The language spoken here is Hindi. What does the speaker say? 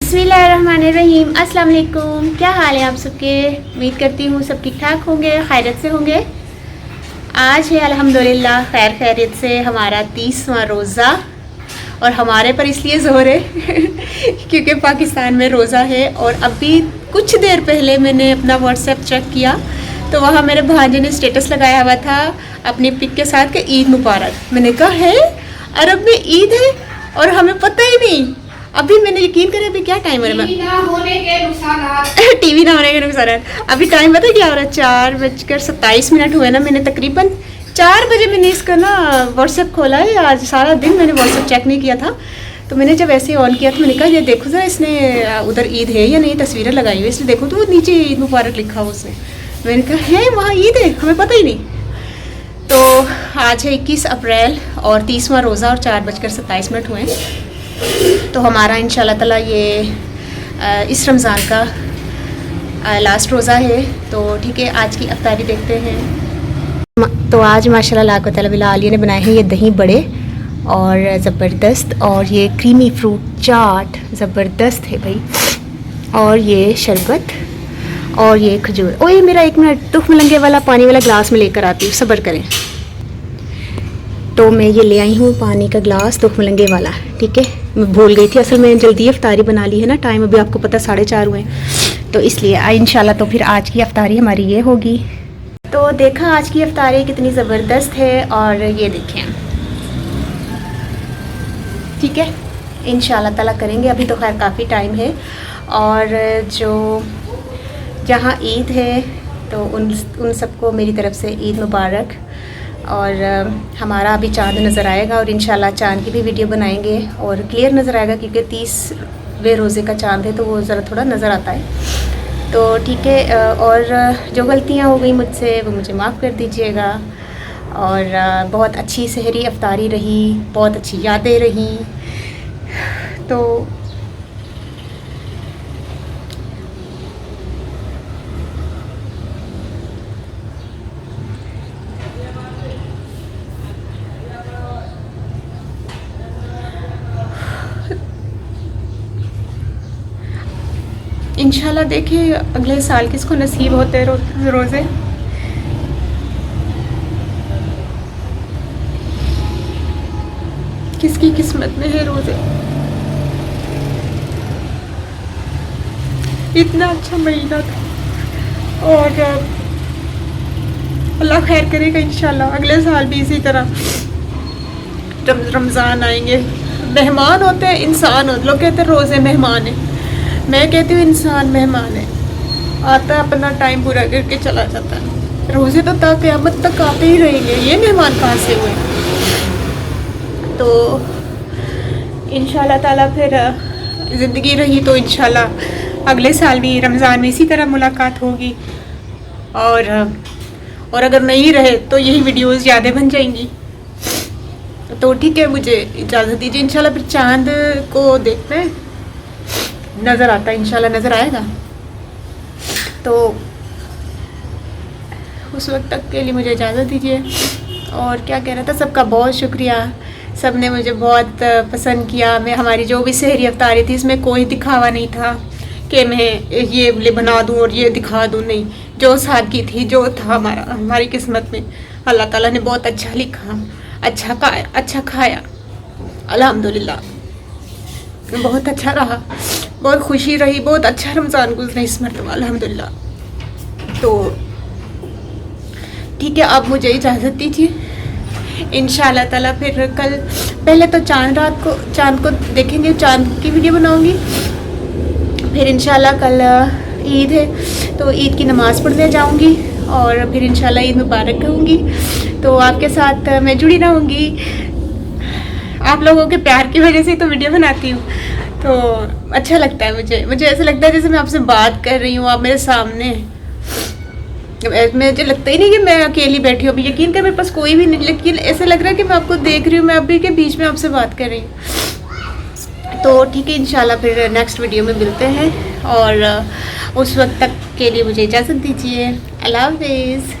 बिस्मिल्लाहिर्रहमानिर्रहीम। अस्सलाम वालेकुम। क्या हाल है आप सबके? उम्मीद करती हूँ सब ठीक ठाक होंगे, खैरियत से होंगे। आज है अल्हम्दुलिल्लाह खैर खैरियत से हमारा 30वां रोज़ा, और हमारे पर इसलिए ज़ोर है क्योंकि पाकिस्तान में रोज़ा है। और अभी कुछ देर पहले मैंने अपना व्हाट्सएप चेक किया तो वहाँ मेरे भांजे ने स्टेटस लगाया हुआ था अपनी पिक के साथ कि ईद मुबारक। मैंने कहा है अरब में ईद है और हमें पता ही नहीं। अभी मैंने यकीन करें अभी क्या टाइम है? टीवी ना होने के नुकसान। अभी टाइम पता है क्या हो रहा है? 4:27 हुए ना। मैंने तकरीबन 4 बजे मैंने इसका ना व्हाट्सएप खोला है। आज सारा दिन मैंने व्हाट्सएप चेक नहीं किया था, तो मैंने जब ऐसे ऑन किया तो मैंने कहा ये देखो ज़रा इसने उधर ईद है या नहीं, तस्वीरें लगाई हुई इसलिए देखो तो नीचे ईद मुबारक लिखा हुआ उसने। मैंने कहा है वहाँ ईद है, हमें पता ही नहीं। तो आज है 21 अप्रैल और 30वां रोज़ा और 4:27 हुए। तो हमारा इंशाल्लाह ताला ये इस रमज़ान का लास्ट रोज़ा है। तो ठीक है, आज की अफ्तारी देखते हैं। तो आज माशाल्लाह लाख तआला आलिया ने बनाए हैं ये दही बड़े और ज़बरदस्त, और ये क्रीमी फ्रूट चाट ज़बरदस्त है भाई, और ये शरबत और ये खजूर। ओए मेरा 1 मिनट, दुख मलंगे वाला पानी वाला ग्लास में लेकर आती हूँ, सब्र करें। तो मैं ये ले आई हूँ पानी का ग्लास दुख मलंगे वाला, ठीक है। मैं भूल गई थी, असल में जल्दी अफ्तारी बना ली है ना, टाइम अभी आपको पता 4:30 हुए, तो इसलिए इंशाल्लाह तो फिर आज की अफ्तारी हमारी ये होगी। तो देखा आज की अफ्तारी कितनी ज़बरदस्त है, और ये देखें, ठीक है इंशाल्लाह ताला करेंगे। अभी तो खैर काफ़ी टाइम है, और जो जहाँ ईद है तो उन सबको मेरी तरफ से ईद मुबारक। और हमारा अभी चाँद नज़र आएगा और इंशाल्लाह चाँद की भी वीडियो बनाएंगे, और क्लियर नज़र आएगा क्योंकि 30वें रोज़े का चाँद है तो वो ज़रा थोड़ा नज़र आता है। तो ठीक है, और जो गलतियाँ हो गई मुझसे वो मुझे माफ़ कर दीजिएगा। और बहुत अच्छी सहरी अफ्तारी रही, बहुत अच्छी यादें रहीं। तो इंशाल्लाह देखिए अगले साल किसको नसीब होते हैं रोज़े। किसकी किस्मत में है रोज़े। इतना अच्छा महीना था, और अल्लाह खैर करेगा इंशाल्लाह। अगले साल भी इसी तरह रमज़ान आएंगे। मेहमान होते हैं, इंसान होते, लोग कहते हैं रोज़े मेहमान है, मैं कहती हूँ इंसान मेहमान है, आता है अपना टाइम पूरा करके चला जाता है। रोज़े तो तक क़यामत तक आते ही रहेंगे, ये मेहमान कहाँ से हुए। तो इंशाल्लाह ताला फिर ज़िंदगी रही तो इंशाल्लाह अगले साल भी रमज़ान में इसी तरह मुलाकात होगी, और अगर नहीं रहे तो यही वीडियोस ज़्यादा बन जाएंगी। तो ठीक है, मुझे इजाज़त दीजिए। इंशाल्लाह फिर चाँद को देखते हैं, नज़र आता है, इंशाल्लाह नज़र आएगा। तो उस वक्त तक के लिए मुझे इजाज़त दीजिए। और क्या कह रहा था, सबका बहुत शुक्रिया, सब ने मुझे बहुत पसंद किया। मैं हमारी जो भी सहरी अफ्तारी थी इसमें कोई दिखावा नहीं था कि मैं ये बना दूँ और ये दिखा दूँ, नहीं, जो सादगी थी, जो था हमारी किस्मत में, अल्लाह ताला ने बहुत अच्छा लिखा, अच्छा खाया, अल्हम्दुलिल्लाह बहुत अच्छा रहा, बहुत खुशी रही, बहुत अच्छा रमज़ान गुजरा इस मरतबा अल्हम्दुलिल्लाह। तो ठीक है, अब मुझे इजाज़त दीजिए। इंशाल्लाह ताला फिर कल, पहले तो चाँद को देखेंगे, चाँद की वीडियो बनाऊंगी। फिर इंशाल्लाह कल ईद है तो ईद की नमाज़ पढ़ने जाऊंगी, और फिर इंशाल्लाह ईद मुबारक कहूँगी। तो आपके साथ मैं जुड़ी रहूँगी, आप लोगों के प्यार की वजह से तो वीडियो बनाती हूँ, तो अच्छा लगता है मुझे ऐसा लगता है जैसे मैं आपसे बात कर रही हूँ, आप मेरे सामने। मुझे लगता ही नहीं कि मैं अकेली बैठी हूँ। अभी यकीन कर मेरे पास कोई भी नहीं, लेकिन ऐसा लग रहा है कि मैं आपको देख रही हूँ, मैं अभी के बीच में आपसे बात कर रही हूँ। तो ठीक है, इंशाल्लाह फिर नेक्स्ट वीडियो में मिलते हैं, और उस वक्त तक के लिए मुझे इजाज़त दीजिए। अल्लाह हाफ़िज़।